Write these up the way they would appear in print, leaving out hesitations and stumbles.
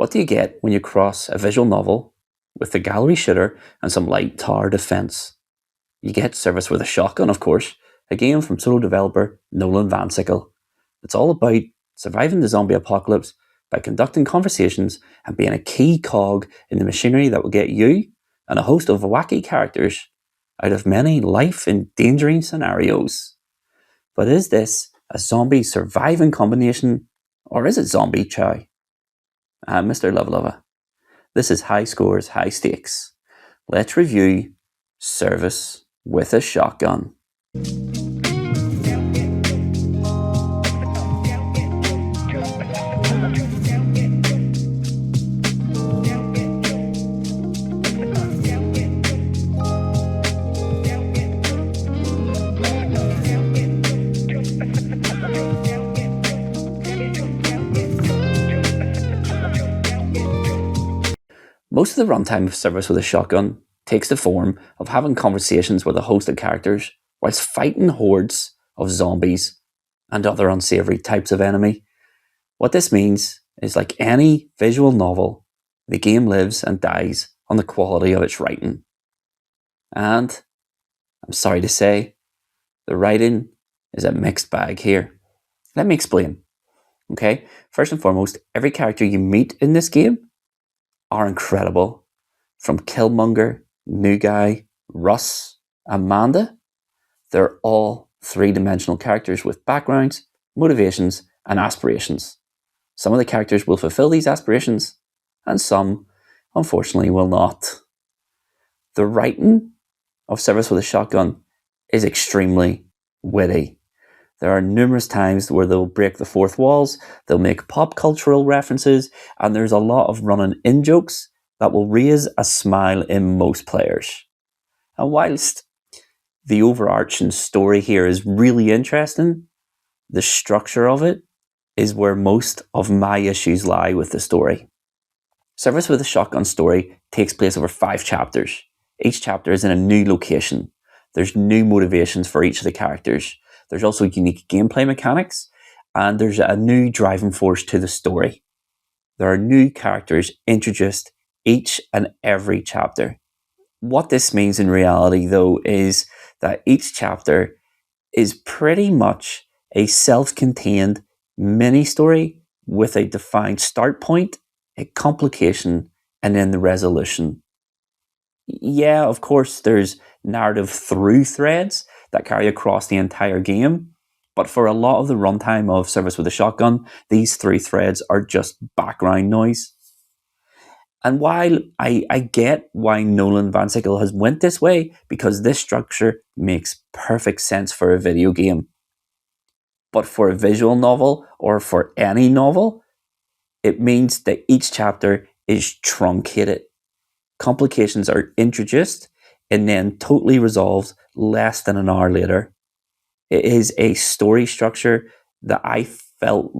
What do you get when you cross a visual novel with a gallery shooter and some light tower defense? You get Service with a Shotgun, of course, a game from solo developer Nolan Van Sickle. It's all about surviving the zombie apocalypse by conducting conversations and being a key cog in the machinery that will get you and a host of wacky characters out of many life-endangering scenarios. But is this a zombie surviving combination, or is it zombie chow? I'm Mr. Lovelova. This is High Scores, High Stakes. Let's review Service with a Shotgun. Most of the runtime of Service with a Shotgun takes the form of having conversations with a host of characters whilst fighting hordes of zombies and other unsavoury types of enemy. What this means is, like any visual novel, the game lives and dies on the quality of its writing. And, I'm sorry to say, the writing is a mixed bag here. Let me explain. Okay, first and foremost, every character you meet in this game are incredible. From Killmonger, New Guy, Russ, Amanda, they're all three-dimensional characters with backgrounds, motivations, and aspirations. Some of the characters will fulfill these aspirations, and some, unfortunately, will not. The writing of Service with a Shotgun is extremely witty. There are numerous times where they'll break the fourth walls, they'll make pop cultural references, and there's a lot of running in jokes that will raise a smile in most players. And whilst the overarching story here is really interesting, the structure of it is where most of my issues lie with the story. Service with a Shotgun story takes place over 5 chapters. Each chapter is in a new location. There's new motivations for each of the characters. There's also unique gameplay mechanics, and there's a new driving force to the story. There are new characters introduced each and every chapter. What this means in reality, though, is that each chapter is pretty much a self-contained mini-story with a defined start point, a complication, and then the resolution. Yeah, of course, there's narrative through threads that carry across the entire game, but for a lot of the runtime of Service with a Shotgun, these 3 threads are just background noise. And while I get why Nolan Van Sickle has went this way, because this structure makes perfect sense for a video game, but for a visual novel, or for any novel, it means that each chapter is truncated. Complications are introduced and then totally resolved less than an hour later. It is a story structure that I felt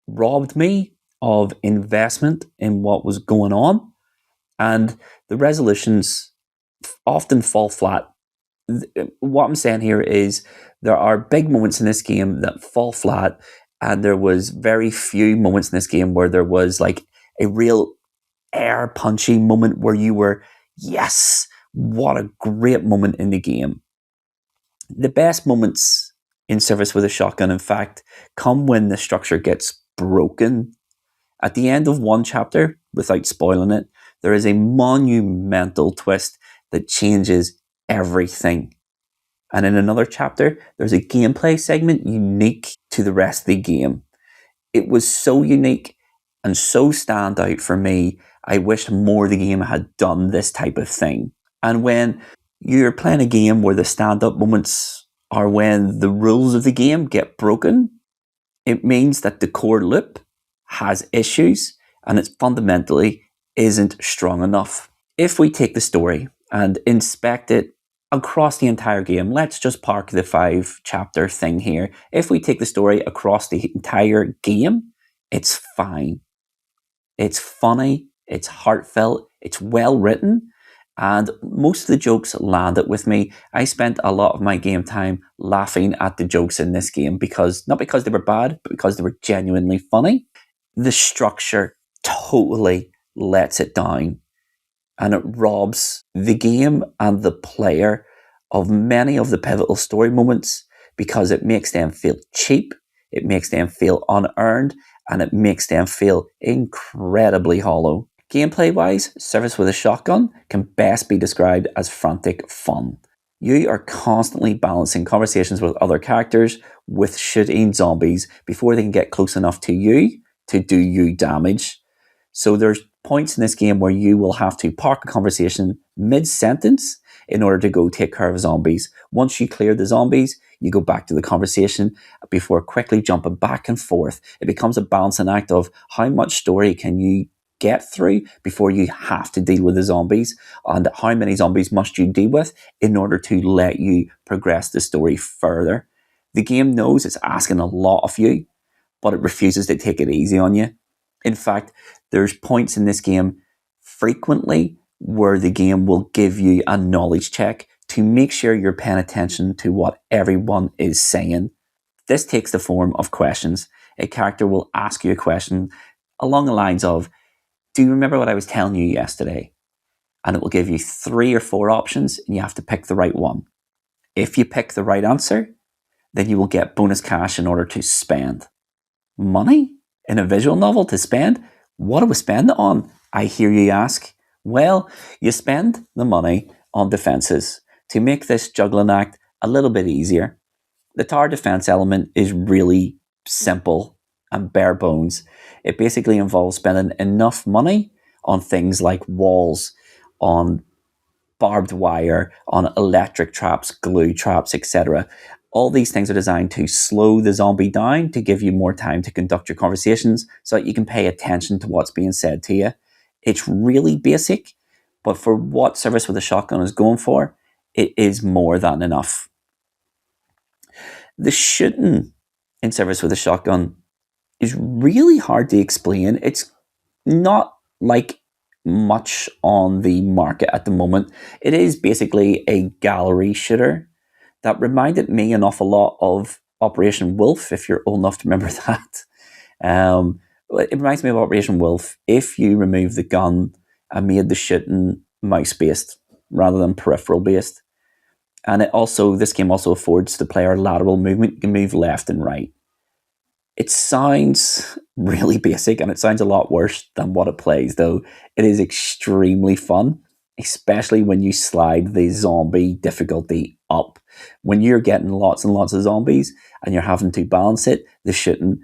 robbed me of investment in what was going on, and the resolutions often fall flat. What I'm saying here is there are big moments in this game that fall flat, and there was very few moments in this game where there was like a real air punchy moment where you were, yes, what a great moment in the game. The best moments in Service with a Shotgun, in fact, come when the structure gets broken. At the end of one chapter, without spoiling it, there is a monumental twist that changes everything. And in another chapter, there's a gameplay segment unique to the rest of the game. It was so unique and so stand out for me, I wished more of the game had done this type of thing. And when you're playing a game where the stand-up moments are when the rules of the game get broken, it means that the core loop has issues and it fundamentally isn't strong enough. If we take the story and inspect it across the entire game, let's just park the 5-chapter thing here. If we take the story across the entire game, it's fine. It's funny, it's heartfelt, it's well written, and most of the jokes landed with me. I spent a lot of my game time laughing at the jokes in this game, not because they were bad, but because they were genuinely funny. The structure totally lets it down, and it robs the game and the player of many of the pivotal story moments because it makes them feel cheap, it makes them feel unearned, and it makes them feel incredibly hollow. Gameplay wise, Service with a Shotgun can best be described as frantic fun. You are constantly balancing conversations with other characters with shooting zombies before they can get close enough to you to do you damage. So there's points in this game where you will have to park a conversation mid-sentence in order to go take care of zombies. Once you clear the zombies, you go back to the conversation before quickly jumping back and forth. It becomes a balancing act of how much story can you get through before you have to deal with the zombies, and how many zombies must you deal with in order to let you progress the story further. The game knows it's asking a lot of you, but it refuses to take it easy on you. In fact, there's points in this game frequently where the game will give you a knowledge check to make sure you're paying attention to what everyone is saying. This takes the form of questions. A character will ask you a question along the lines of, do you remember what I was telling you yesterday? And it will give you 3 or 4 options, and you have to pick the right one. If you pick the right answer, then you will get bonus cash in order to spend. Money in a visual novel to spend? What do we spend it on? I hear you ask. Well, you spend the money on defenses to make this juggling act a little bit easier. The tower defense element is really simple and bare bones. It basically involves spending enough money on things like walls, on barbed wire, on electric traps, glue traps, etc. All these things are designed to slow the zombie down, to give you more time to conduct your conversations so that you can pay attention to what's being said to you. It's really basic, but for what Service with a Shotgun is going for, it is more than enough. The shooting in Service with a Shotgun is really hard to explain. It's not like much on the market at the moment. It is basically a gallery shooter that reminded me an awful lot of Operation Wolf, if you're old enough to remember that. It reminds me of Operation Wolf if you remove the gun and made the shooting mouse based rather than peripheral based. And this game also affords the player lateral movement. You can move left and right. It sounds really basic, and it sounds a lot worse than what it plays, though. It is extremely fun, especially when you slide the zombie difficulty up. When you're getting lots and lots of zombies and you're having to balance it, the shooting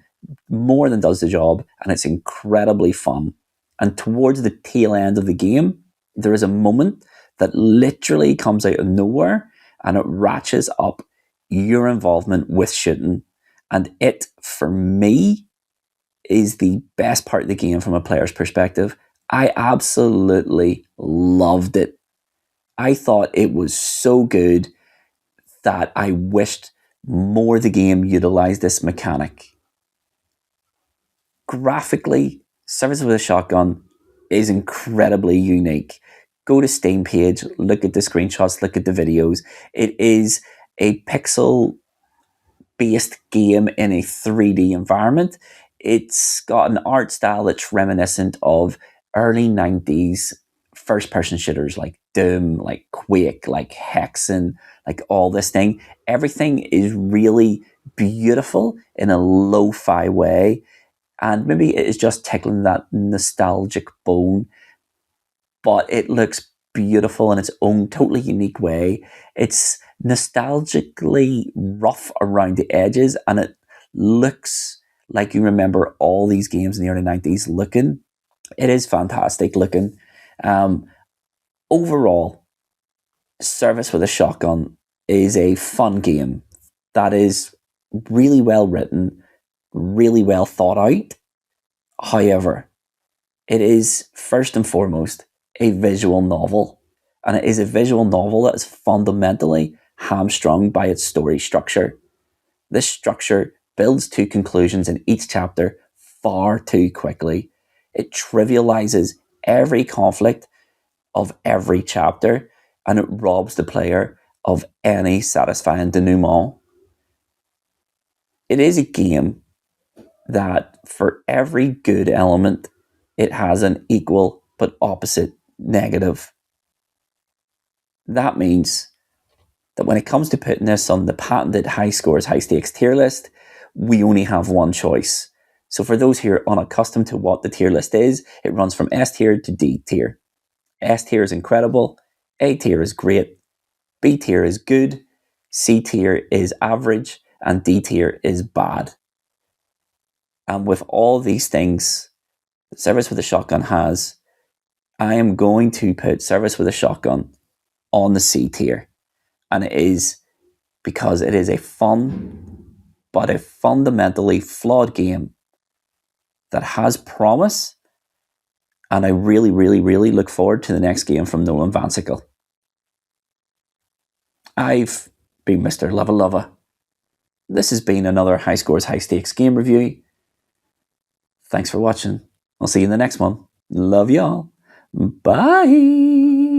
more than does the job, and it's incredibly fun. And towards the tail end of the game, there is a moment that literally comes out of nowhere, and it ratchets up your involvement with shooting. And it, for me, is the best part of the game from a player's perspective. I absolutely loved it. I thought it was so good that I wished more of the game utilised this mechanic. Graphically, Service with a Shotgun is incredibly unique. Go to Steam page, look at the screenshots, look at the videos. It is a pixel based game in a 3D environment. It's got an art style that's reminiscent of early 90s first person shooters like Doom, like Quake, like Hexen, like all this thing. Everything is really beautiful in a lo-fi way. And maybe it is just tickling that nostalgic bone, but it looks beautiful in its own totally unique way. It's nostalgically rough around the edges, and it looks like you remember all these games in the early 90s looking. It is fantastic looking. Overall, Service with a Shotgun is a fun game that is really well written, really well thought out. However, it is first and foremost a visual novel, and it is a visual novel that is fundamentally hamstrung by its story structure. This structure builds to conclusions in each chapter far too quickly. It trivializes every conflict of every chapter, and it robs the player of any satisfying denouement. It is a game that, for every good element, it has an equal but opposite negative. That means that when it comes to putting this on the patented high scores, high stakes tier list, we only have one choice. So for those who are unaccustomed to what the tier list is, it runs from S tier to D tier. S tier is incredible, A tier is great, B tier is good, C tier is average, and D tier is bad. And with all these things that Service with a Shotgun has, I am going to put Service with a Shotgun on the C tier. And it is because it is a fun, but a fundamentally flawed game that has promise. And I really, really, really look forward to the next game from Nolan Van Sickle. I've been Mr. Lava Lava. This has been another High Scores, High Stakes game review. Thanks for watching. I'll see you in the next one. Love y'all. Bye.